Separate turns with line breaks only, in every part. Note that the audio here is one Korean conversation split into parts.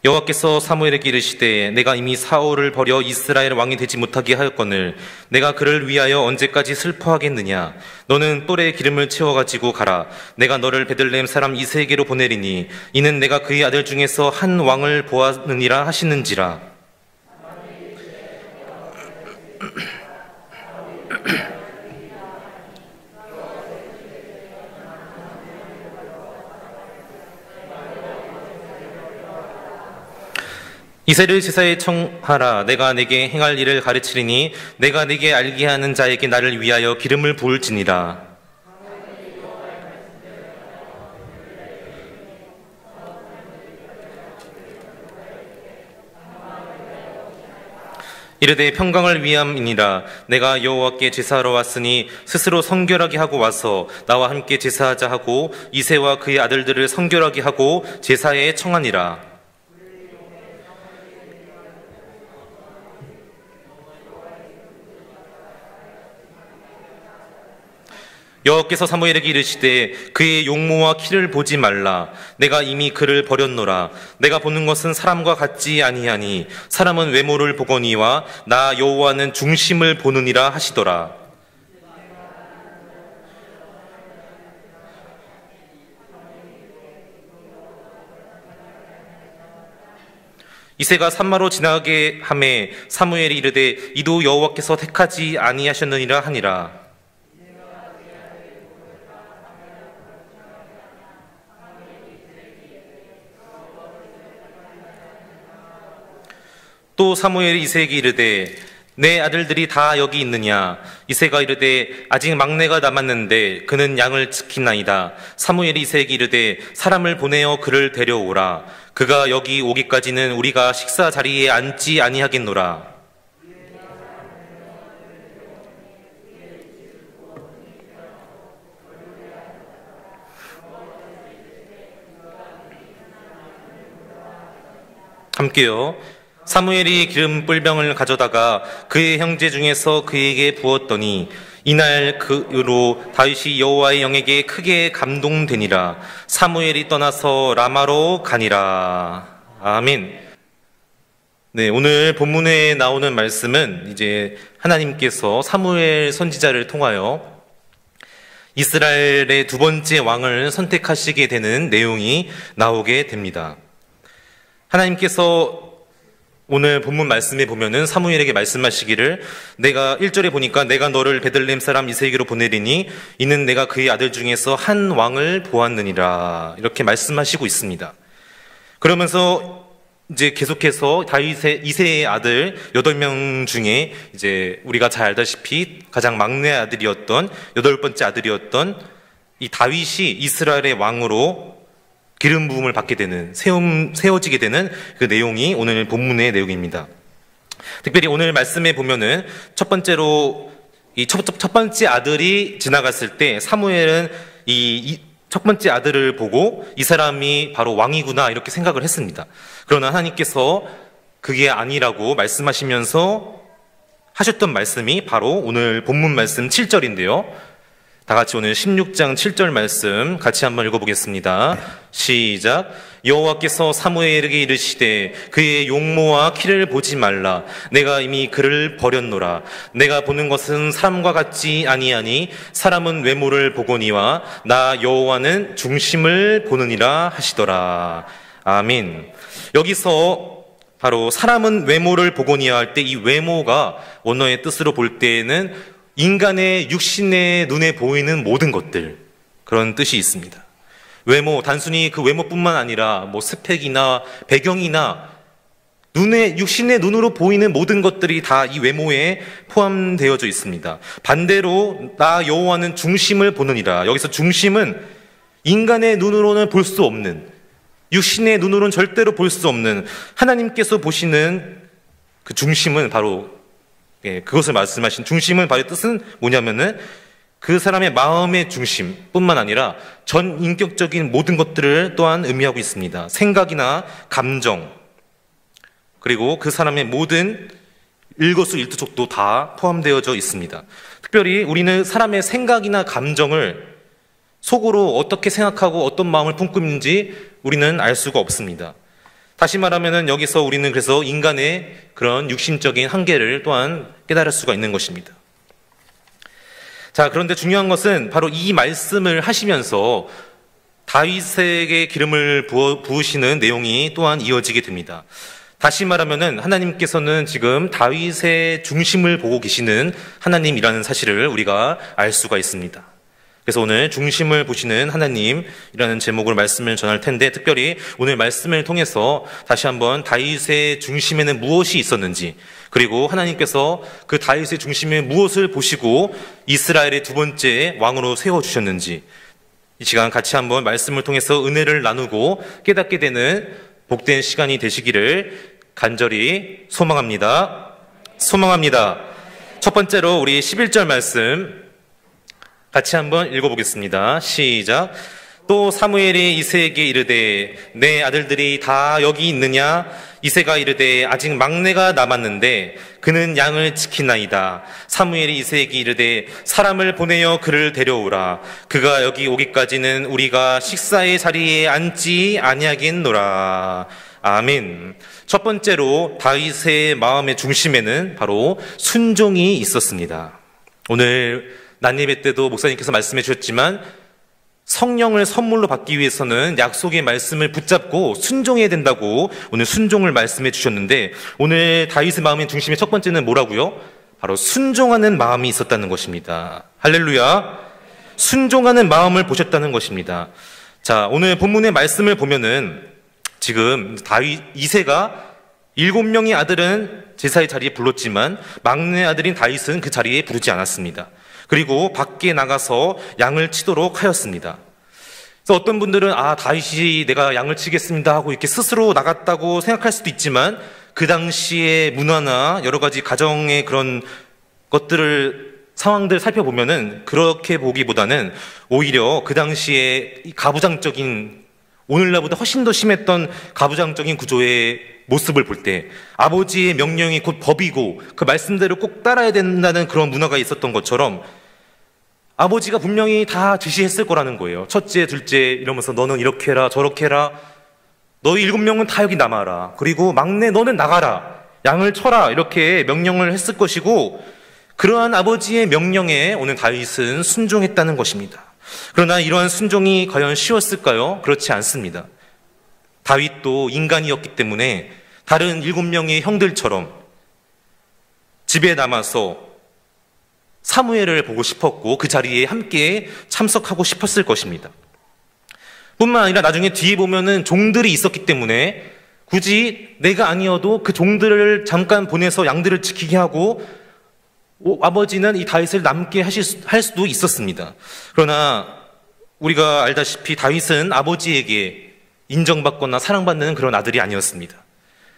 여호와께서 사무엘에게 이르시되 내가 이미 사울을 버려 이스라엘 왕이 되지 못하게 하였거늘 내가 그를 위하여 언제까지 슬퍼하겠느냐. 너는 뿔에 기름을 채워가지고 가라. 내가 너를 베들레헴 사람 이새에게로 보내리니 이는 내가 그의 아들 중에서 한 왕을 보았느니라 하시는지라. 이새를 제사에 청하라. 내가 네게 행할 일을 가르치리니 내가 네게 알게 하는 자에게 나를 위하여 기름을 부을지니라. 이르되 평강을 위함이니라. 내가 여호와께 제사하러 왔으니 스스로 성결하게 하고 와서 나와 함께 제사하자 하고 이새와 그의 아들들을 성결하게 하고 제사에 청하니라. 여호와께서 사무엘에게 이르시되 그의 용모와 키를 보지 말라. 내가 이미 그를 버렸노라. 내가 보는 것은 사람과 같지 아니하니 사람은 외모를 보거니와 나 여호와는 중심을 보느니라 하시더라. 이새가 산마로 지나가게 하매 사무엘이 이르되 이도 여호와께서 택하지 아니하셨느니라 하니라. 또 사무엘이 이새에게 이르되 내 아들들이 다 여기 있느냐. 이새가 이르되 아직 막내가 남았는데 그는 양을 지키나이다. 사무엘이 이새에게 이르되 사람을 보내어 그를 데려오라. 그가 여기 오기까지는 우리가 식사 자리에 앉지 아니하겠노라. 함께요. 사무엘이 기름 뿔병을 가져다가 그의 형제 중에서 그에게 부었더니 이날 그로 다윗이 여호와의 영에게 크게 감동되니라. 사무엘이 떠나서 라마로 가니라. 아멘. 네, 오늘 본문에 나오는 말씀은 이제 하나님께서 사무엘 선지자를 통하여 이스라엘의 두 번째 왕을 선택하시게 되는 내용이 나오게 됩니다. 하나님께서 오늘 본문 말씀에 보면은 사무엘에게 말씀하시기를 내가 1절에 보니까 내가 너를 베들레헴 사람 이새에게로 보내리니 이는 내가 그의 아들 중에서 한 왕을 보았느니라 이렇게 말씀하시고 있습니다. 그러면서 이제 계속해서 이새의 아들 8명 중에 이제 우리가 잘 알다시피 가장 막내 아들이었던 8번째 아들이었던 이 다윗이 이스라엘의 왕으로 기름 부음을 받게 되는, 세워지게 되는 그 내용이 오늘 본문의 내용입니다. 특별히 오늘 말씀에 보면은 첫 번째로 이 첫 번째 아들이 지나갔을 때 사무엘은 이 첫 번째 아들을 보고 이 사람이 바로 왕이구나 이렇게 생각을 했습니다. 그러나 하나님께서 그게 아니라고 말씀하시면서 하셨던 말씀이 바로 오늘 본문 말씀 7절인데요. 다 같이 오늘 16장 7절 말씀 같이 한번 읽어보겠습니다. 시작. 여호와께서 사무엘에게 이르시되 그의 용모와 키를 보지 말라. 내가 이미 그를 버렸노라. 내가 보는 것은 사람과 같지 아니하니 사람은 외모를 보거니와 나 여호와는 중심을 보느니라 하시더라. 아멘. 여기서 바로 사람은 외모를 보거니와 할 때 이 외모가 원어의 뜻으로 볼 때에는 인간의 육신의 눈에 보이는 모든 것들, 그런 뜻이 있습니다. 외모, 단순히 그 외모뿐만 아니라 뭐 스펙이나 배경이나 육신의 눈으로 보이는 모든 것들이 다 이 외모에 포함되어져 있습니다. 반대로 나 여호와는 중심을 보느니라. 여기서 중심은 인간의 눈으로는 볼 수 없는, 육신의 눈으로는 절대로 볼 수 없는 하나님께서 보시는 그 중심은 바로 그것을 말씀하신 중심은 바로 뜻은 뭐냐면은 그 사람의 마음의 중심뿐만 아니라 전 인격적인 모든 것들을 또한 의미하고 있습니다. 생각이나 감정, 그리고 그 사람의 모든 일거수일투족도 다 포함되어져 있습니다. 특별히 우리는 사람의 생각이나 감정을 속으로 어떻게 생각하고 어떤 마음을 품고 있는지 우리는 알 수가 없습니다. 다시 말하면은 여기서 우리는 그래서 인간의 그런 육신적인 한계를 또한 깨달을 수가 있는 것입니다. 자, 그런데 중요한 것은 바로 이 말씀을 하시면서 다윗에게 기름을 부으시는 내용이 또한 이어지게 됩니다. 다시 말하면은 하나님께서는 지금 다윗의 중심을 보고 계시는 하나님이라는 사실을 우리가 알 수가 있습니다. 그래서 오늘 중심을 보시는 하나님이라는 제목으로 말씀을 전할 텐데, 특별히 오늘 말씀을 통해서 다시 한번 다윗의 중심에는 무엇이 있었는지, 그리고 하나님께서 그 다윗의 중심에 무엇을 보시고 이스라엘의 두 번째 왕으로 세워주셨는지, 이 시간 같이 한번 말씀을 통해서 은혜를 나누고 깨닫게 되는 복된 시간이 되시기를 간절히 소망합니다. 첫 번째로 우리 11절 말씀 같이 한번 읽어보겠습니다. 시작. 또 사무엘이 이새에게 이르되 내 아들들이 다 여기 있느냐? 이새가 이르되 아직 막내가 남았는데 그는 양을 지키나이다. 사무엘이 이새에게 이르되 사람을 보내어 그를 데려오라. 그가 여기 오기까지는 우리가 식사의 자리에 앉지 아니하겠노라. 아멘. 첫 번째로 다윗의 마음의 중심에는 바로 순종이 있었습니다. 오늘 난예배 때도 목사님께서 말씀해 주셨지만 성령을 선물로 받기 위해서는 약속의 말씀을 붙잡고 순종해야 된다고 오늘 순종을 말씀해 주셨는데, 오늘 다윗의 마음의 중심의 첫 번째는 뭐라고요? 바로 순종하는 마음이 있었다는 것입니다. 할렐루야. 순종하는 마음을 보셨다는 것입니다. 자, 오늘 본문의 말씀을 보면은 지금 이새가 7명의 아들은 제사의 자리에 불렀지만 막내 아들인 다윗은 그 자리에 부르지 않았습니다. 그리고 밖에 나가서 양을 치도록 하였습니다. 그래서 어떤 분들은 다윗이 내가 양을 치겠습니다 하고 이렇게 스스로 나갔다고 생각할 수도 있지만, 그 당시의 문화나 여러 가지 가정의 그런 상황들 살펴보면은 그렇게 보기보다는 오히려 그 당시에 가부장적인, 오늘날보다 훨씬 더 심했던 가부장적인 구조의 모습을 볼 때 아버지의 명령이 곧 법이고 그 말씀대로 꼭 따라야 된다는 그런 문화가 있었던 것처럼 아버지가 분명히 다 지시했을 거라는 거예요. 첫째, 둘째 이러면서 너는 이렇게 해라 저렇게 해라. 너희 7명은 다 여기 남아라. 그리고 막내 너는 나가라. 양을 쳐라. 이렇게 명령을 했을 것이고, 그러한 아버지의 명령에 오늘 다윗은 순종했다는 것입니다. 그러나 이러한 순종이 과연 쉬웠을까요? 그렇지 않습니다. 다윗도 인간이었기 때문에 다른 7명의 형들처럼 집에 남아서 사무엘을 보고 싶었고 그 자리에 함께 참석하고 싶었을 것입니다. 뿐만 아니라 나중에 뒤에 보면은 종들이 있었기 때문에 굳이 내가 아니어도 그 종들을 잠깐 보내서 양들을 지키게 하고 아버지는 이 다윗을 남게 할 수도 있었습니다. 그러나 우리가 알다시피 다윗은 아버지에게 인정받거나 사랑받는 그런 아들이 아니었습니다.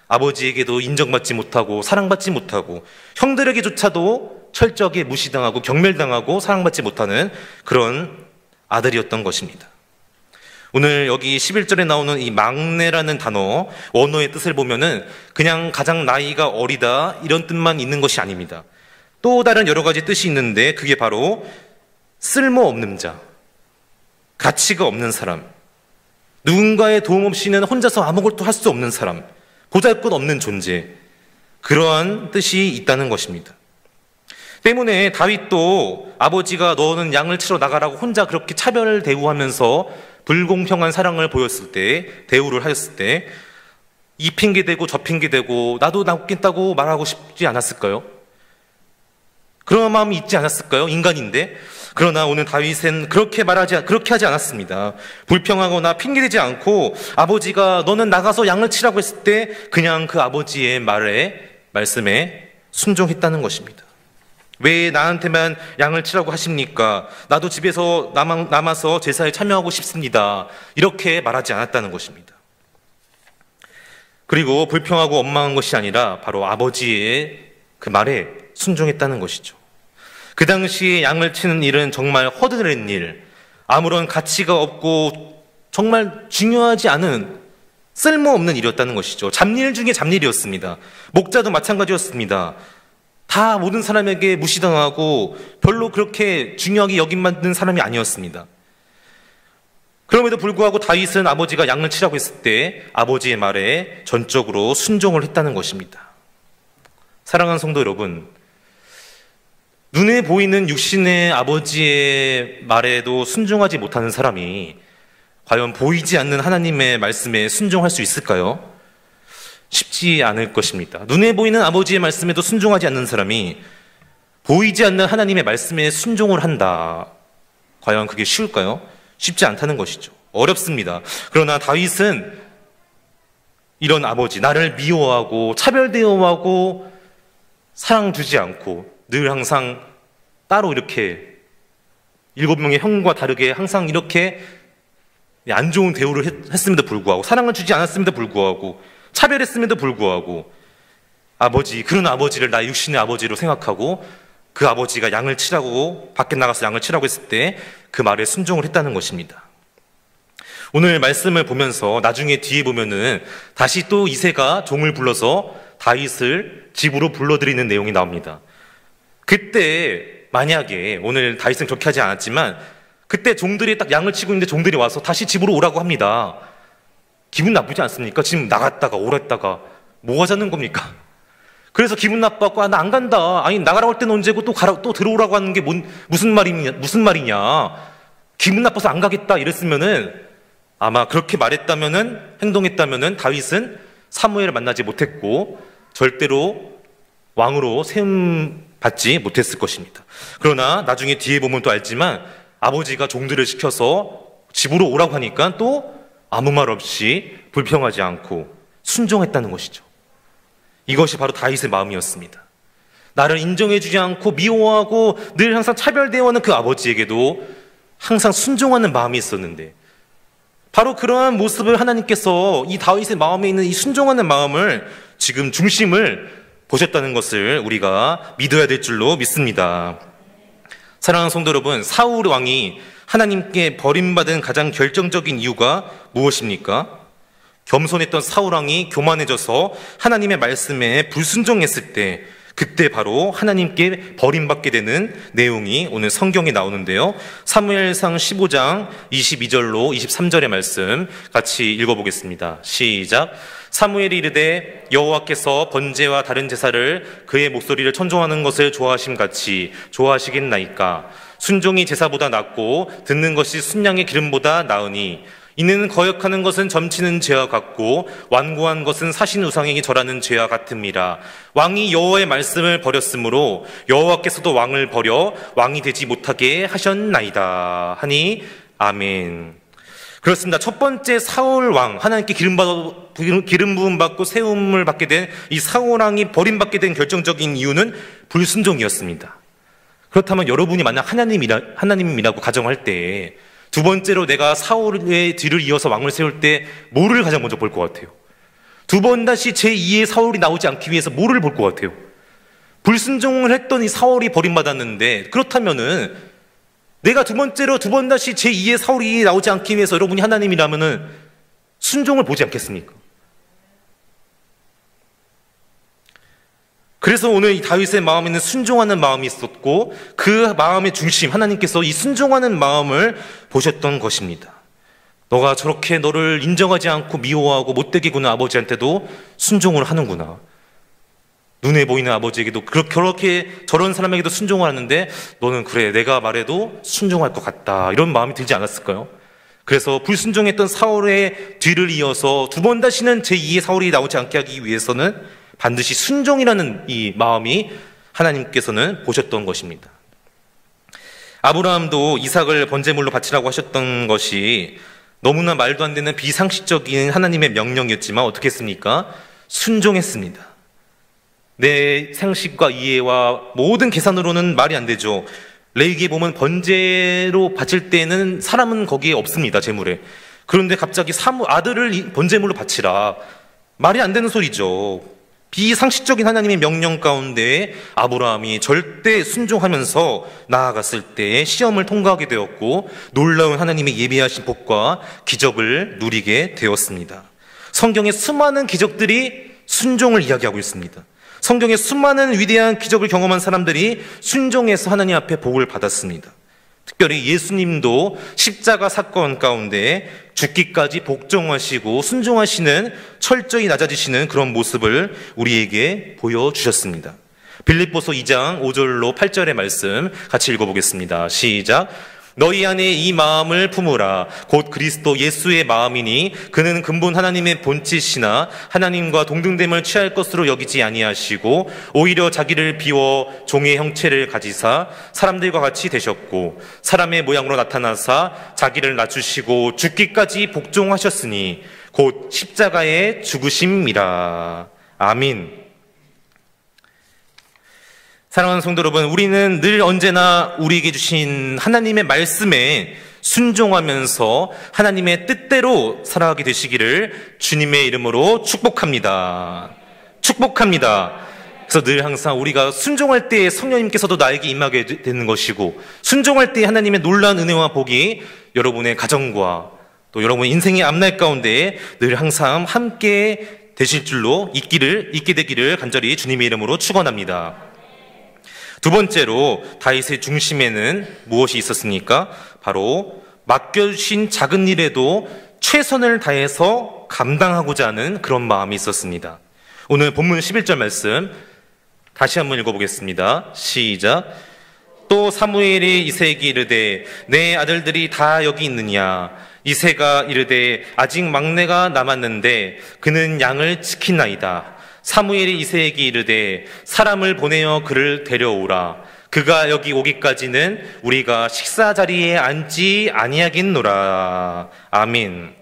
아버지에게도 인정받지 못하고 사랑받지 못하고 형들에게조차도 철저하게 무시당하고 경멸당하고 사랑받지 못하는 그런 아들이었던 것입니다. 오늘 여기 11절에 나오는 이 막내라는 단어, 원어의 뜻을 보면은 그냥 가장 나이가 어리다 이런 뜻만 있는 것이 아닙니다. 또 다른 여러 가지 뜻이 있는데 그게 바로 쓸모없는 자, 가치가 없는 사람, 누군가의 도움 없이는 혼자서 아무것도 할 수 없는 사람, 보잘것없는 존재, 그러한 뜻이 있다는 것입니다. 때문에 다윗도 아버지가 너는 양을 치러 나가라고 혼자 그렇게 차별 대우하면서 불공평한 사랑을 보였을 때, 대우를 하였을 때 이 핑계대고 저 핑계대고 나도 남겠다고 말하고 싶지 않았을까요? 그런 마음이 있지 않았을까요? 인간인데. 그러나 오늘 다윗은 그렇게 하지 않았습니다. 불평하거나 핑계대지 않고 아버지가 너는 나가서 양을 치라고 했을 때 그냥 그 아버지의 말씀에 순종했다는 것입니다. 왜 나한테만 양을 치라고 하십니까? 나도 집에서 남아서 제사에 참여하고 싶습니다. 이렇게 말하지 않았다는 것입니다. 그리고 불평하고 원망한 것이 아니라 바로 아버지의 그 말에 순종했다는 것이죠. 그 당시에 양을 치는 일은 정말 허드렛 일, 아무런 가치가 없고 정말 중요하지 않은 쓸모없는 일이었다는 것이죠. 잡일 중에 잡일이었습니다. 목자도 마찬가지였습니다. 다 모든 사람에게 무시당하고 별로 그렇게 중요하게 여김받는 사람이 아니었습니다. 그럼에도 불구하고 다윗은 아버지가 양을 치라고 했을 때 아버지의 말에 전적으로 순종을 했다는 것입니다. 사랑하는 성도 여러분, 눈에 보이는 육신의 아버지의 말에도 순종하지 못하는 사람이 과연 보이지 않는 하나님의 말씀에 순종할 수 있을까요? 쉽지 않을 것입니다. 눈에 보이는 아버지의 말씀에도 순종하지 않는 사람이 보이지 않는 하나님의 말씀에 순종을 한다. 과연 그게 쉬울까요? 쉽지 않다는 것이죠. 어렵습니다. 그러나 다윗은 이런 아버지, 나를 미워하고 차별대우하고 사랑 주지 않고 늘 항상 따로 이렇게 7명의 형과 다르게 항상 이렇게 안 좋은 대우를 했음에도 불구하고, 사랑을 주지 않았음에도 불구하고, 차별했음에도 불구하고, 그런 아버지를 나의 육신의 아버지로 생각하고 그 아버지가 양을 치라고, 밖에 나가서 양을 치라고 했을 때 그 말에 순종을 했다는 것입니다. 오늘 말씀을 보면서 나중에 뒤에 보면은 다시 또 이새가 종을 불러서 다윗을 집으로 불러들이는 내용이 나옵니다. 그때 만약에, 오늘 다윗은 그렇게 하지 않았지만 그때 종들이 딱 양을 치고 있는데 종들이 와서 다시 집으로 오라고 합니다. 기분 나쁘지 않습니까? 지금 나갔다가 오랬다가 뭐 하자는 겁니까? 그래서 기분 나빠갖고, 나 안 간다. 아니, 나가라고 할 때는 언제고 또 들어오라고 하는 게 무슨 말이냐. 기분 나빠서 안 가겠다. 이랬으면은, 아마 그렇게 말했다면은, 행동했다면은 다윗은 사무엘을 만나지 못했고, 절대로 왕으로 세움 받지 못했을 것입니다. 그러나 나중에 뒤에 보면 또 알지만, 아버지가 종들을 시켜서 집으로 오라고 하니까 또 아무 말 없이 불평하지 않고 순종했다는 것이죠. 이것이 바로 다윗의 마음이었습니다. 나를 인정해주지 않고 미워하고 늘 항상 차별대하는 그 아버지에게도 항상 순종하는 마음이 있었는데, 바로 그러한 모습을 하나님께서 이 다윗의 마음에 있는 이 순종하는 마음을 지금 중심을 보셨다는 것을 우리가 믿어야 될 줄로 믿습니다. 사랑하는 성도 여러분, 사울 왕이 하나님께 버림받은 가장 결정적인 이유가 무엇입니까? 겸손했던 사울 왕이 교만해져서 하나님의 말씀에 불순종했을 때, 그때 바로 하나님께 버림받게 되는 내용이 오늘 성경에 나오는데요. 사무엘상 15장 22절로 23절의 말씀 같이 읽어보겠습니다. 시작. 사무엘이 이르되 여호와께서 번제와 다른 제사를 그의 목소리를 천종하는 것을 좋아하심같이 좋아하시겠나이까? 순종이 제사보다 낫고 듣는 것이 순양의 기름보다 나으니, 이는 거역하는 것은 점치는 죄와 같고 완고한 것은 사신 우상에게 절하는 죄와 같음이라. 왕이 여호와의 말씀을 버렸으므로 여호와께서도 왕을 버려 왕이 되지 못하게 하셨나이다 하니 아멘. 그렇습니다. 첫 번째 사울 왕, 하나님께 기름 부음 받고 세움을 받게 된 이 사울 왕이 버림받게 된 결정적인 이유는 불순종이었습니다. 그렇다면 여러분이 만약 하나님이라고 가정할 때, 두 번째로 내가 사울의 뒤를 이어서 왕을 세울 때 뭐를 가장 먼저 볼 것 같아요? 두 번 다시 제2의 사울이 나오지 않기 위해서 뭐를 볼 것 같아요? 불순종을 했던 이 사울이 버림받았는데, 그렇다면은 내가 두 번째로 두 번 다시 제2의 사울이 나오지 않기 위해서 여러분이 하나님이라면은 순종을 보지 않겠습니까? 그래서 오늘 이 다윗의 마음에는 순종하는 마음이 있었고, 그 마음의 중심, 하나님께서 이 순종하는 마음을 보셨던 것입니다. 너가 저렇게 너를 인정하지 않고 미워하고 못되게 구는 아버지한테도 순종을 하는구나. 눈에 보이는 아버지에게도 그렇게 저런 사람에게도 순종을 하는데, 너는 그래, 내가 말해도 순종할 것 같다, 이런 마음이 들지 않았을까요? 그래서 불순종했던 사울의 뒤를 이어서 두 번 다시는 제2의 사울이 나오지 않게 하기 위해서는 반드시 순종이라는 이 마음이 하나님께서는 보셨던 것입니다. 아브라함도 이삭을 번제물로 바치라고 하셨던 것이 너무나 말도 안 되는 비상식적인 하나님의 명령이었지만 어떻게 했습니까? 순종했습니다. 내 상식과 이해와 모든 계산으로는 말이 안 되죠. 레위기에 보면 번제로 바칠 때는 사람은 거기에 없습니다, 제물에. 그런데 갑자기 아들을 번제물로 바치라. 말이 안 되는 소리죠. 비상식적인 하나님의 명령 가운데 아브라함이 절대 순종하면서 나아갔을 때 시험을 통과하게 되었고, 놀라운 하나님의 예비하신 복과 기적을 누리게 되었습니다. 성경의 수많은 기적들이 순종을 이야기하고 있습니다. 성경의 수많은 위대한 기적을 경험한 사람들이 순종해서 하나님 앞에 복을 받았습니다. 특별히 예수님도 십자가 사건 가운데 죽기까지 복종하시고 순종하시는, 철저히 낮아지시는 그런 모습을 우리에게 보여주셨습니다. 빌립보서 2장 5절로 8절의 말씀 같이 읽어보겠습니다. 시작. 너희 안에 이 마음을 품으라. 곧 그리스도 예수의 마음이니 그는 근본 하나님의 본짓이나 하나님과 동등됨을 취할 것으로 여기지 아니하시고 오히려 자기를 비워 종의 형체를 가지사 사람들과 같이 되셨고 사람의 모양으로 나타나사 자기를 낮추시고 죽기까지 복종하셨으니 곧 십자가의 죽으심이라. 아멘. 사랑하는 성도 여러분, 우리는 늘 언제나 우리에게 주신 하나님의 말씀에 순종하면서 하나님의 뜻대로 살아가게 되시기를 주님의 이름으로 축복합니다. 축복합니다. 그래서 늘 항상 우리가 순종할 때 성령님께서도 나에게 임하게 되는 것이고, 순종할 때 하나님의 놀라운 은혜와 복이 여러분의 가정과 또 여러분의 인생의 앞날 가운데 늘 항상 함께 되실 줄로 있게 되기를 간절히 주님의 이름으로 축원합니다. 두 번째로 다윗의 중심에는 무엇이 있었습니까? 바로 맡겨주신 작은 일에도 최선을 다해서 감당하고자 하는 그런 마음이 있었습니다. 오늘 본문 11절 말씀 다시 한번 읽어보겠습니다. 시작. 또 사무엘이 이새에게 이르되 내 아들들이 다 여기 있느냐? 이새가 이르되 아직 막내가 남았는데 그는 양을 지키나이다. 사무엘이 이새에게 이르되 사람을 보내어 그를 데려오라. 그가 여기 오기까지는 우리가 식사 자리에 앉지 아니하겠노라. 아멘.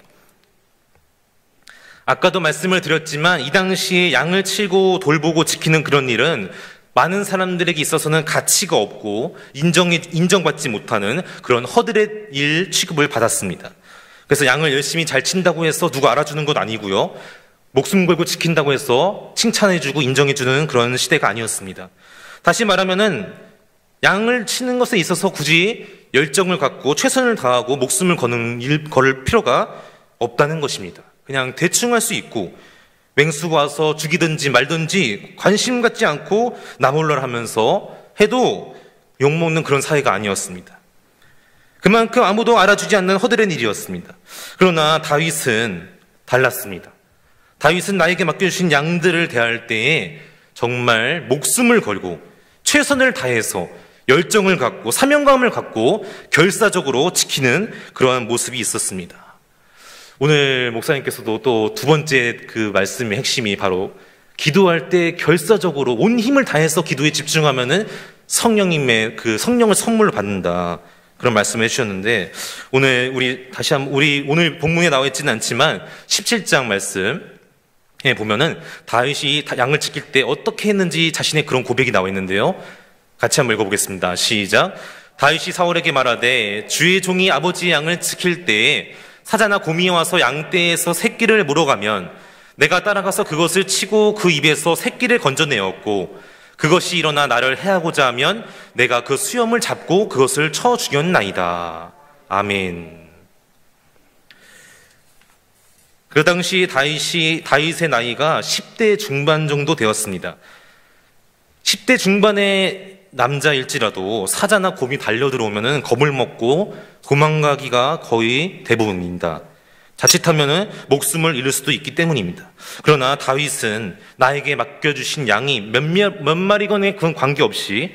아까도 말씀을 드렸지만 이 당시에 양을 치고 돌보고 지키는 그런 일은 많은 사람들에게 있어서는 가치가 없고 인정받지 못하는 그런 허들의 일 취급을 받았습니다. 그래서 양을 열심히 잘 친다고 해서 누가 알아주는 것 아니고요. 목숨 걸고 지킨다고 해서 칭찬해주고 인정해주는 그런 시대가 아니었습니다. 다시 말하면은 양을 치는 것에 있어서 굳이 열정을 갖고 최선을 다하고 목숨을 걸 필요가 없다는 것입니다. 그냥 대충 할 수 있고 맹수가 와서 죽이든지 말든지 관심 갖지 않고 나몰라라 하면서 해도 욕먹는 그런 사회가 아니었습니다. 그만큼 아무도 알아주지 않는 허드렛 일이었습니다. 그러나 다윗은 달랐습니다. 다윗은 나에게 맡겨주신 양들을 대할 때에 정말 목숨을 걸고 최선을 다해서 열정을 갖고 사명감을 갖고 결사적으로 지키는 그러한 모습이 있었습니다. 오늘 목사님께서도 또 두 번째 그 말씀의 핵심이 바로 기도할 때 결사적으로 온 힘을 다해서 기도에 집중하면은 성령님의 그 성령을 선물로 받는다. 그런 말씀을 해주셨는데 오늘 우리 오늘 본문에 나와 있지는 않지만 17장 말씀 보면은 다윗이 양을 지킬 때 어떻게 했는지 자신의 그런 고백이 나와 있는데요. 같이 한번 읽어보겠습니다. 시작. 다윗이 사울에게 말하되 주의 종이 아버지의 양을 지킬 때에 사자나 곰이 와서 양떼에서 새끼를 물어가면 내가 따라가서 그것을 치고 그 입에서 새끼를 건져내었고 그것이 일어나 나를 해하고자 하면 내가 그 수염을 잡고 그것을 쳐 죽였나이다. 아멘. 그 당시 다윗의 나이가 10대 중반 정도 되었습니다. 10대 중반의 남자일지라도 사자나 곰이 달려들어오면은 겁을 먹고 도망가기가 거의 대부분입니다. 자칫하면은 목숨을 잃을 수도 있기 때문입니다. 그러나 다윗은 나에게 맡겨주신 양이 몇 마리건의 그런 관계없이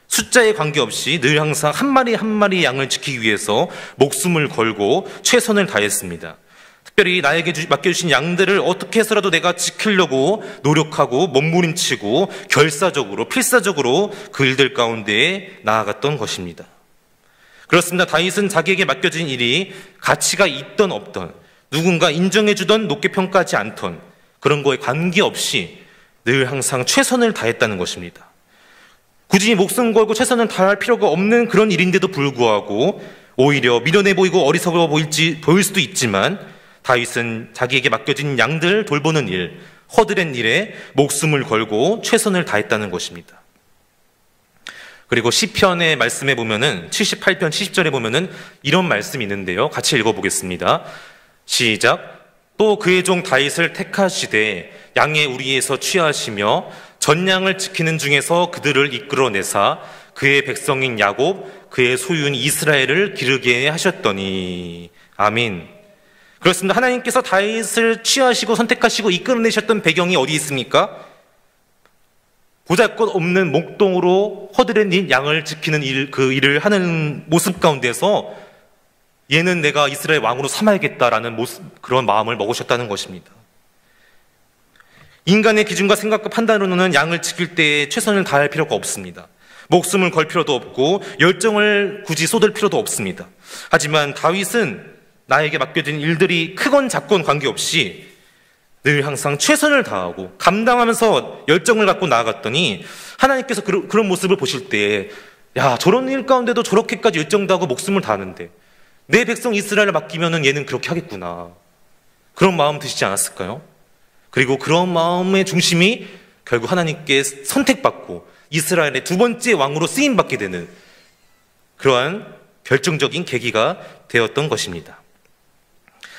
숫자에 관계없이 늘 항상 한 마리 한 마리 양을 지키기 위해서 목숨을 걸고 최선을 다했습니다. 특별히 나에게 맡겨주신 양들을 어떻게 해서라도 내가 지키려고 노력하고 몸부림치고 결사적으로 필사적으로 그 일들 가운데 나아갔던 것입니다. 그렇습니다. 다윗은 자기에게 맡겨진 일이 가치가 있던 없던 누군가 인정해주던 높게 평가하지 않던 그런 거에 관계없이 늘 항상 최선을 다했다는 것입니다. 굳이 목숨 걸고 최선을 다할 필요가 없는 그런 일인데도 불구하고 오히려 미련해 보이고 어리석어 보일 수도 있지만 다윗은 자기에게 맡겨진 양들 돌보는 일, 허드렛 일에 목숨을 걸고 최선을 다했다는 것입니다. 그리고 시편의 말씀에 보면은 78편 70절에 보면은 이런 말씀이 있는데요. 같이 읽어보겠습니다. 시작. 또 그의 종 다윗을 택하시되 양의 우리에서 취하시며 전양을 지키는 중에서 그들을 이끌어내사 그의 백성인 야곱 그의 소유인 이스라엘을 기르게 하셨더니. 아멘. 그렇습니다. 하나님께서 다윗을 취하시고 선택하시고 이끌어내셨던 배경이 어디 있습니까? 보잘것없는 목동으로 허드렛 양을 지키는 그 일을 하는 모습 가운데서 얘는 내가 이스라엘 왕으로 삼아야겠다라는 그런 마음을 먹으셨다는 것입니다. 인간의 기준과 생각과 판단으로는 양을 지킬 때 최선을 다할 필요가 없습니다. 목숨을 걸 필요도 없고 열정을 굳이 쏟을 필요도 없습니다. 하지만 다윗은 나에게 맡겨진 일들이 크건 작건 관계없이 늘 항상 최선을 다하고 감당하면서 열정을 갖고 나아갔더니 하나님께서 그런 모습을 보실 때, 야, 저런 일 가운데도 저렇게까지 열정도 하고 목숨을 다하는데 내 백성 이스라엘을 맡기면은 얘는 그렇게 하겠구나. 그런 마음 드시지 않았을까요? 그리고 그런 마음의 중심이 결국 하나님께 선택받고 이스라엘의 두 번째 왕으로 쓰임받게 되는 그러한 결정적인 계기가 되었던 것입니다.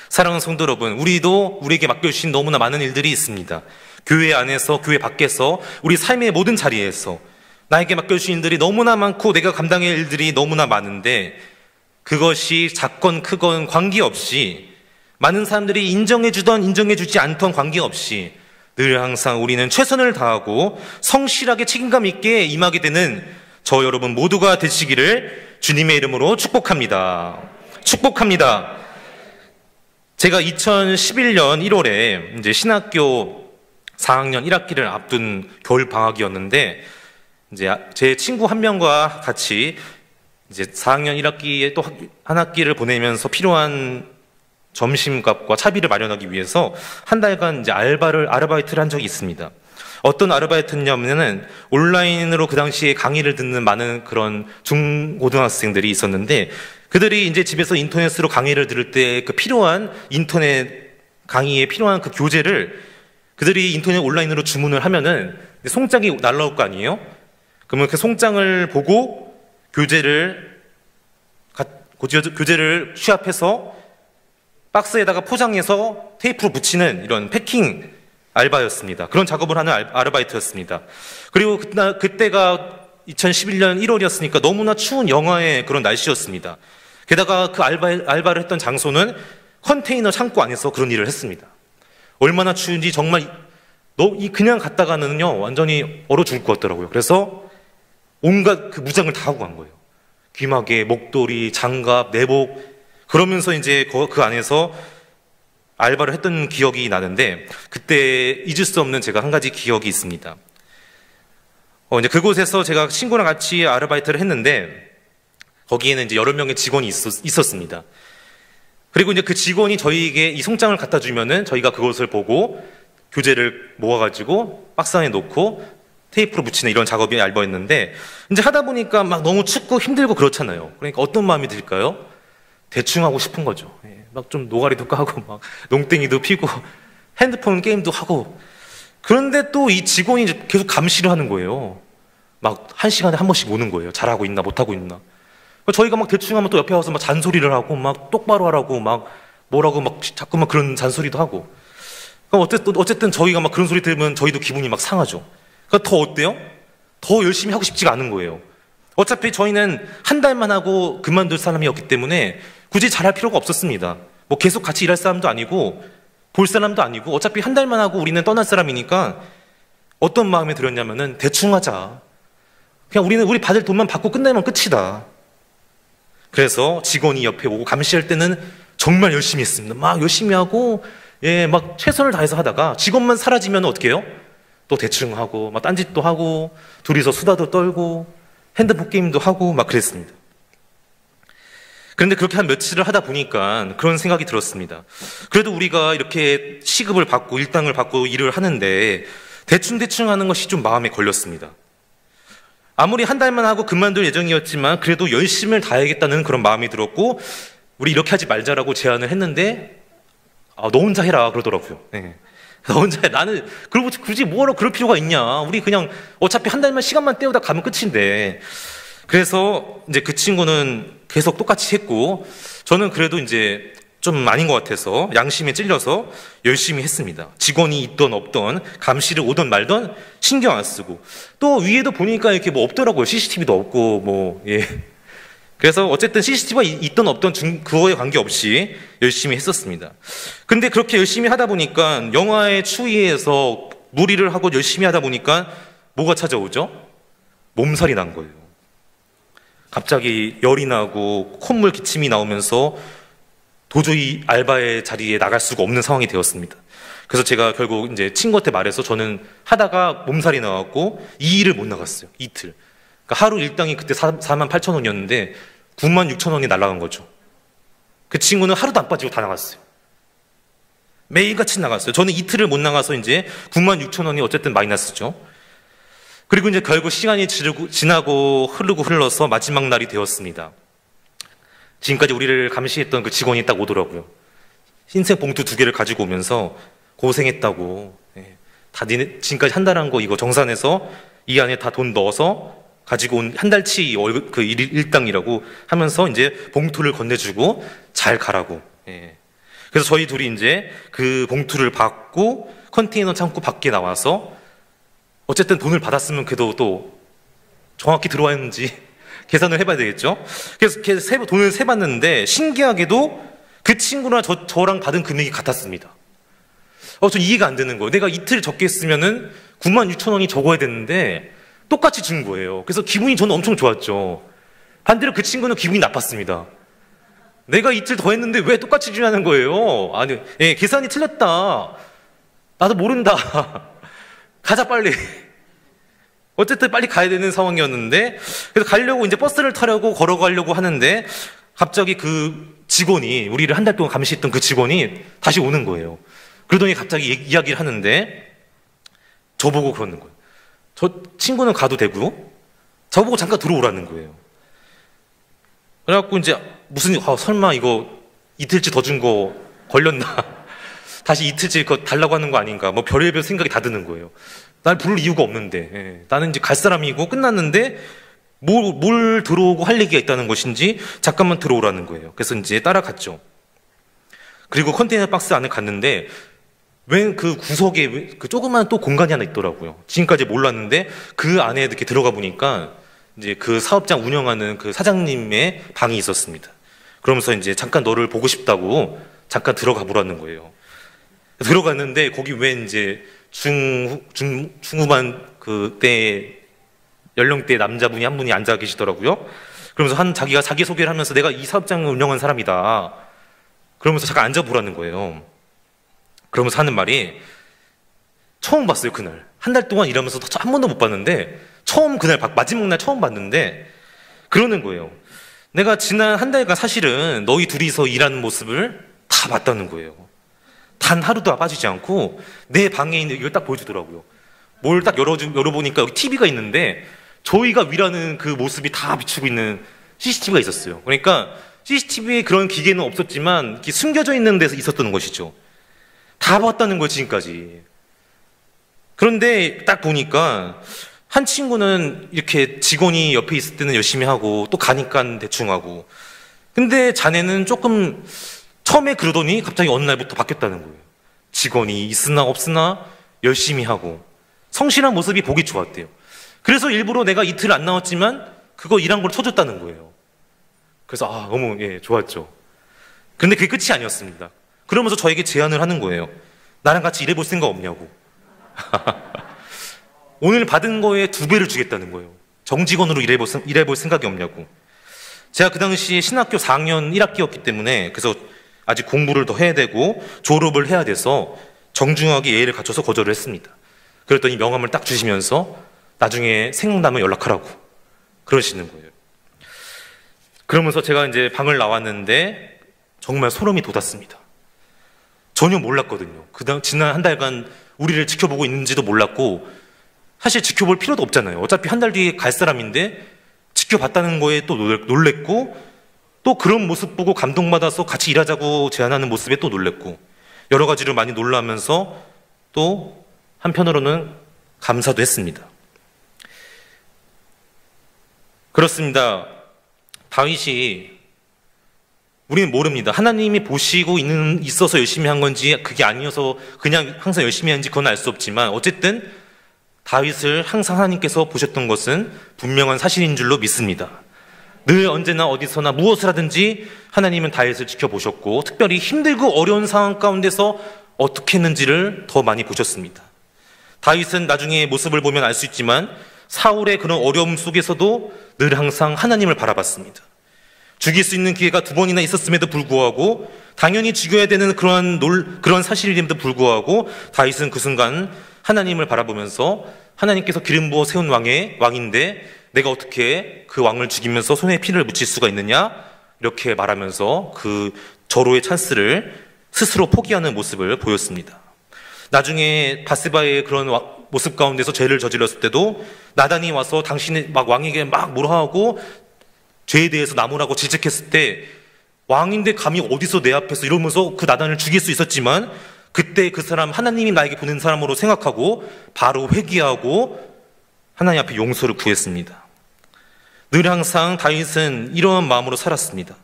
사랑하는 성도 여러분, 우리도 우리에게 맡겨주신 너무나 많은 일들이 있습니다. 교회 안에서, 교회 밖에서, 우리 삶의 모든 자리에서 나에게 맡겨주신 일들이 너무나 많고 내가 감당할 일들이 너무나 많은데 그것이 작건 크건 관계없이, 많은 사람들이 인정해주던 인정해주지 않던 관계없이 늘 항상 우리는 최선을 다하고 성실하게 책임감 있게 임하게 되는 저 여러분 모두가 되시기를 주님의 이름으로 축복합니다. 축복합니다. 제가 2011년 1월에 이제 신학교 4학년 1학기를 앞둔 겨울 방학이었는데, 이제 제 친구 한 명과 같이 이제 4학년 1학기에 또 한 학기를 보내면서 필요한 점심값과 차비를 마련하기 위해서 한 달간 이제 아르바이트를 한 적이 있습니다. 어떤 아르바이트냐면은 온라인으로 그 당시에 강의를 듣는 많은 그런 중고등학생들이 있었는데, 그들이 이제 집에서 인터넷으로 강의를 들을 때 그 필요한 인터넷 강의에 필요한 그 교재를 그들이 인터넷 온라인으로 주문을 하면은 송장이 날라올 거 아니에요? 그러면 그 송장을 보고 교재를 취합해서 박스에다가 포장해서 테이프로 붙이는 이런 패킹 알바였습니다. 그런 작업을 하는 아르바이트였습니다. 그리고 그때가 2011년 1월이었으니까 너무나 추운 영하의 그런 날씨였습니다. 게다가 그 알바를 했던 장소는 컨테이너 창고 안에서 그런 일을 했습니다. 얼마나 추운지 정말 그냥 갔다가는요 완전히 얼어 죽을 것 같더라고요. 그래서 온갖 그 무장을 다 하고 간 거예요. 귀마개, 목도리, 장갑, 내복, 그러면서 이제 그 안에서 알바를 했던 기억이 나는데, 그때 잊을 수 없는 제가 한 가지 기억이 있습니다. 이제 그곳에서 제가 친구랑 같이 아르바이트를 했는데, 거기에는 이제 여러 명의 직원이 있었습니다. 그리고 이제 그 직원이 저희에게 이 송장을 갖다 주면은 저희가 그것을 보고 교재를 모아가지고 박스 안에 놓고 테이프로 붙이는 이런 작업이 알바였는데, 이제 하다 보니까 막 너무 춥고 힘들고 그렇잖아요. 그러니까 어떤 마음이 들까요? 대충 하고 싶은 거죠. 막 좀 노가리도 까고 막 농땡이도 피고 핸드폰 게임도 하고. 그런데 또 이 직원이 계속 감시를 하는 거예요. 막 1시간에 한 번씩 오는 거예요. 잘하고 있나 못하고 있나. 저희가 막 대충 하면 또 옆에 와서 막 잔소리를 하고 막 똑바로 하라고 막 뭐라고 막 자꾸만 그런 잔소리도 하고. 그럼 어쨌든 저희가 막 그런 소리 들으면 저희도 기분이 막 상하죠. 그러니까 더 어때요? 더 열심히 하고 싶지가 않은 거예요. 어차피 저희는 한 달만 하고 그만둘 사람이었기 때문에 굳이 잘할 필요가 없었습니다. 뭐 계속 같이 일할 사람도 아니고 볼 사람도 아니고 어차피 한 달만 하고 우리는 떠날 사람이니까 어떤 마음이 들었냐면은 대충 하자. 그냥 우리 받을 돈만 받고 끝내면 끝이다. 그래서 직원이 옆에 오고 감시할 때는 정말 열심히 했습니다. 막 열심히 하고 막 최선을 다해서 하다가 직원만 사라지면 어떻게 해요? 또 대충 하고 막 딴짓도 하고 둘이서 수다도 떨고 핸드폰 게임도 하고 막 그랬습니다. 그런데 그렇게 한 며칠을 하다 보니까 그런 생각이 들었습니다. 그래도 우리가 이렇게 시급을 받고 일당을 받고 일을 하는데 대충 하는 것이 좀 마음에 걸렸습니다. 아무리 한 달만 하고 그만둘 예정이었지만 그래도 열심을 다해야겠다는 그런 마음이 들었고, 우리 이렇게 하지 말자라고 제안을 했는데 너 혼자 해라 그러더라고요. 너 혼자 해. 나는 그리고 굳이 뭐하러 그럴 필요가 있냐. 우리 그냥 어차피 한 달만 시간만 때우다 가면 끝인데. 그래서 이제 그 친구는 계속 똑같이 했고, 저는 그래도 이제 좀 아닌 것 같아서 양심에 찔려서 열심히 했습니다. 직원이 있던 없던, 감시를 오던 말던 신경 안 쓰고. 또 위에도 보니까 이렇게 뭐 없더라고요. CCTV도 없고 그래서 어쨌든 CCTV가 있던 없던 그거에 관계없이 열심히 했었습니다. 근데 그렇게 열심히 하다 보니까 영화의 추위에서 무리를 하고 열심히 하다 보니까 뭐가 찾아오죠? 몸살이 난 거예요. 갑자기 열이 나고 콧물 기침이 나오면서 도저히 알바의 자리에 나갈 수가 없는 상황이 되었습니다. 그래서 제가 결국 이제 친구한테 말해서 저는 하다가 몸살이 나왔고 이 일을 못 나갔어요. 이틀. 그러니까 하루 일당이 그때 48,000원이었는데 96,000원이 날아간 거죠. 그 친구는 하루도 안 빠지고 다 나갔어요. 매일같이 나갔어요. 저는 이틀을 못 나가서 이제 96,000원이 어쨌든 마이너스죠. 그리고 이제 결국 시간이 지나고 흘러서 마지막 날이 되었습니다. 지금까지 우리를 감시했던 그 직원이 딱 오더라고요. 흰색 봉투 2개를 가지고 오면서 고생했다고. 다 니네 지금까지 한 달 한 거 이거 정산해서 이 안에 다 돈 넣어서 가지고 온 한 달치 월급 그 일당이라고 하면서 이제 봉투를 건네주고 잘 가라고. 그래서 저희 둘이 이제 그 봉투를 받고 컨테이너 창고 밖에 나와서 어쨌든 돈을 받았으면 그래도 또 정확히 들어왔는지 계산을 해봐야 되겠죠. 그래서 돈을 세봤는데 신기하게도 그 친구나 저랑 받은 금액이 같았습니다. 전 이해가 안 되는 거예요. 내가 이틀 적게 했으면은 96,000원이 적어야 되는데 똑같이 준 거예요. 그래서 기분이 저는 엄청 좋았죠. 반대로 그 친구는 기분이 나빴습니다. 내가 이틀 더 했는데 왜 똑같이 주냐는 거예요. 아니, 계산이 틀렸다. 나도 모른다. 가자 빨리. 어쨌든 빨리 가야 되는 상황이었는데 그래서 가려고 이제 버스를 타려고 걸어가려고 하는데 갑자기 그 직원이 우리를 한 달 동안 감시했던 그 직원이 다시 오는 거예요. 그러더니 갑자기 이야기를 하는데 저보고 그러는 거예요. 저 친구는 가도 되고 저보고 잠깐 들어오라는 거예요. 그래갖고 이제 무슨 설마 이거 이틀치 더 준 거 걸렸나? 다시 이틀치 그거 달라고 하는 거 아닌가? 뭐 별의별 생각이 다 드는 거예요. 날 부를 이유가 없는데 나는 이제 갈 사람이고 끝났는데 뭘 들어오고 할 얘기가 있다는 것인지 잠깐만 들어오라는 거예요. 그래서 이제 따라갔죠. 그리고 컨테이너 박스 안에 갔는데 웬 그 구석에 그 조그만 또 공간이 하나 있더라고요. 지금까지 몰랐는데 그 안에 이렇게 들어가 보니까 이제 그 사업장 운영하는 그 사장님의 방이 있었습니다. 그러면서 이제 잠깐 너를 보고 싶다고 잠깐 들어가 보라는 거예요. 들어갔는데 거기 웬 이제 중후반 그때 연령대 남자분이 한 분이 앉아 계시더라고요. 그러면서 자기가 자기소개를 하면서 내가 이 사업장을 운영한 사람이다. 그러면서 잠깐 앉아보라는 거예요. 그러면서 하는 말이 처음 봤어요, 그날. 한 달 동안 일하면서 한 번도 못 봤는데 그날 마지막 날 처음 봤는데 그러는 거예요. 내가 지난 한 달간 사실은 너희 둘이서 일하는 모습을 다 봤다는 거예요. 단 하루도 빠지지 않고 내 방에 있는 이걸 딱 보여주더라고요. 뭘 딱 열어보니까 여기 TV가 있는데 저희가 일하는 그 모습이 다 비추고 있는 CCTV가 있었어요. 그러니까 CCTV에 그런 기계는 없었지만 이렇게 숨겨져 있는 데서 있었던 것이죠. 다 봤다는 거예요, 지금까지. 그런데 딱 보니까 한 친구는 이렇게 직원이 옆에 있을 때는 열심히 하고 또 가니까 대충 하고 근데 자네는 조금 처음에 그러더니 갑자기 어느 날부터 바뀌었다는 거예요. 직원이 있으나 없으나 열심히 하고 성실한 모습이 보기 좋았대요. 그래서 일부러 내가 이틀 안 나왔지만 그거 일한 걸 쳐줬다는 거예요. 그래서 너무 좋았죠. 근데 그게 끝이 아니었습니다. 그러면서 저에게 제안을 하는 거예요. 나랑 같이 일해볼 생각 없냐고. 오늘 받은 거에 2배를 주겠다는 거예요. 정직원으로 일해볼 생각이 없냐고. 제가 그 당시에 신학교 4학년 1학기였기 때문에 그래서 아직 공부를 더 해야 되고 졸업을 해야 돼서 정중하게 예의를 갖춰서 거절을 했습니다. 그랬더니 명함을 딱 주시면서 나중에 생각나면 연락하라고 그러시는 거예요. 그러면서 제가 이제 방을 나왔는데 정말 소름이 돋았습니다. 전혀 몰랐거든요. 지난 한 달간 우리를 지켜보고 있는지도 몰랐고 사실 지켜볼 필요도 없잖아요. 어차피 한 달 뒤에 갈 사람인데 지켜봤다는 거에 또 놀랬고 또 그런 모습 보고 감동받아서 같이 일하자고 제안하는 모습에 또 놀랬고 여러 가지로 많이 놀라면서 또 한편으로는 감사도 했습니다. 그렇습니다. 다윗이 우리는 모릅니다. 하나님이 보시고 있어서 열심히 한 건지 그게 아니어서 그냥 항상 열심히 한지 그건 알 수 없지만 어쨌든 다윗을 항상 하나님께서 보셨던 것은 분명한 사실인 줄로 믿습니다. 늘 언제나 어디서나 무엇을 하든지 하나님은 다윗을 지켜보셨고 특별히 힘들고 어려운 상황 가운데서 어떻게 했는지를 더 많이 보셨습니다. 다윗은 나중에 모습을 보면 알 수 있지만 사울의 그런 어려움 속에서도 늘 항상 하나님을 바라봤습니다. 죽일 수 있는 기회가 2번이나 있었음에도 불구하고 당연히 죽여야 되는 그런 사실임에도 불구하고 다윗은 그 순간 하나님을 바라보면서 하나님께서 기름 부어 세운 왕인데 내가 어떻게 그 왕을 죽이면서 손에 피를 묻힐 수가 있느냐 이렇게 말하면서 그 절호의 찬스를 스스로 포기하는 모습을 보였습니다. 나중에 바세바의 그런 모습 가운데서 죄를 저질렀을 때도 나단이 와서 당신이 막 왕에게 막 뭐라 하고 죄에 대해서 나무라고 질책했을 때 왕인데 감히 어디서 내 앞에서 이러면서 그 나단을 죽일 수 있었지만 그때 그 사람 하나님이 나에게 보낸 사람으로 생각하고 바로 회개하고 하나님 앞에 용서를 구했습니다. 늘 항상 다윗은 이러한 마음으로 살았습니다.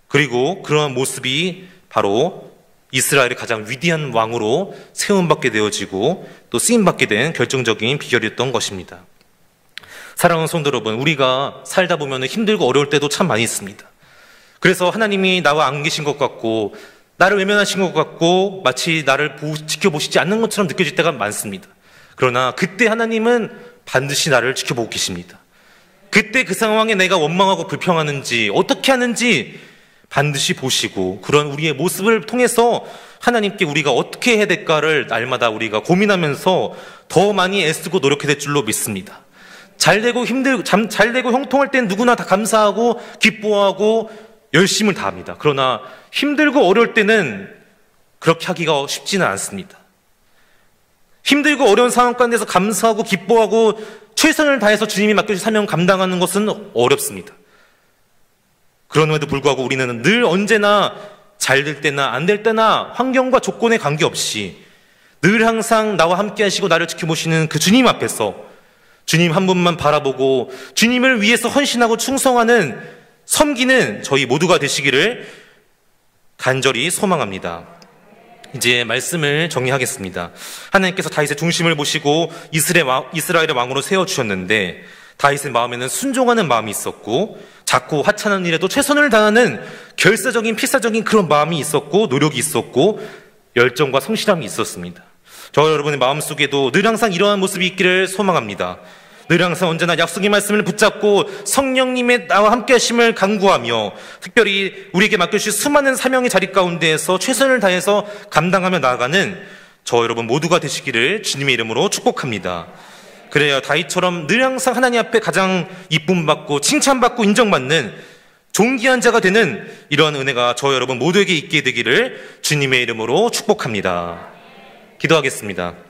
그리고 그러한 모습이 바로 이스라엘의 가장 위대한 왕으로 세움받게 되어지고 또 쓰임받게 된 결정적인 비결이었던 것입니다. 사랑하는 성도 여러분, 우리가 살다 보면 힘들고 어려울 때도 참 많이 있습니다. 그래서 하나님이 나와 안 계신 것 같고 나를 외면하신 것 같고 마치 나를 지켜보시지 않는 것처럼 느껴질 때가 많습니다. 그러나 그때 하나님은 반드시 나를 지켜보고 계십니다. 그때 그 상황에 내가 원망하고 불평하는지 어떻게 하는지 반드시 보시고 그런 우리의 모습을 통해서 하나님께 우리가 어떻게 해야 될까를 날마다 우리가 고민하면서 더 많이 애쓰고 노력해야 될 줄로 믿습니다. 잘되고 형통할 땐 누구나 다 감사하고 기뻐하고 열심을 다합니다. 그러나 힘들고 어려울 때는 그렇게 하기가 쉽지는 않습니다. 힘들고 어려운 상황 가운데서 감사하고 기뻐하고 최선을 다해서 주님이 맡겨주신 사명 감당하는 것은 어렵습니다. 그럼에도 불구하고 우리는 늘 언제나 잘 될 때나 안 될 때나 환경과 조건에 관계없이 늘 항상 나와 함께 하시고 나를 지켜보시는 그 주님 앞에서 주님 한 분만 바라보고 주님을 위해서 헌신하고 충성하는 섬기는 저희 모두가 되시기를 간절히 소망합니다. 이제 말씀을 정리하겠습니다. 하나님께서 다윗의 중심을 보시고 이스라엘의 왕으로 세워주셨는데 다윗의 마음에는 순종하는 마음이 있었고 작고 하찮은 일에도 최선을 다하는 결사적인 필사적인 그런 마음이 있었고 노력이 있었고 열정과 성실함이 있었습니다. 저 여러분의 마음속에도 늘 항상 이러한 모습이 있기를 소망합니다. 늘 항상 언제나 약속의 말씀을 붙잡고 성령님의 나와 함께 하심을 간구하며 특별히 우리에게 맡겨주신 수많은 사명의 자리 가운데에서 최선을 다해서 감당하며 나아가는 저 여러분 모두가 되시기를 주님의 이름으로 축복합니다. 그래야 다윗처럼 늘 항상 하나님 앞에 가장 이쁨받고 칭찬받고 인정받는 존귀한 자가 되는 이러한 은혜가 저 여러분 모두에게 있게 되기를 주님의 이름으로 축복합니다. 기도하겠습니다.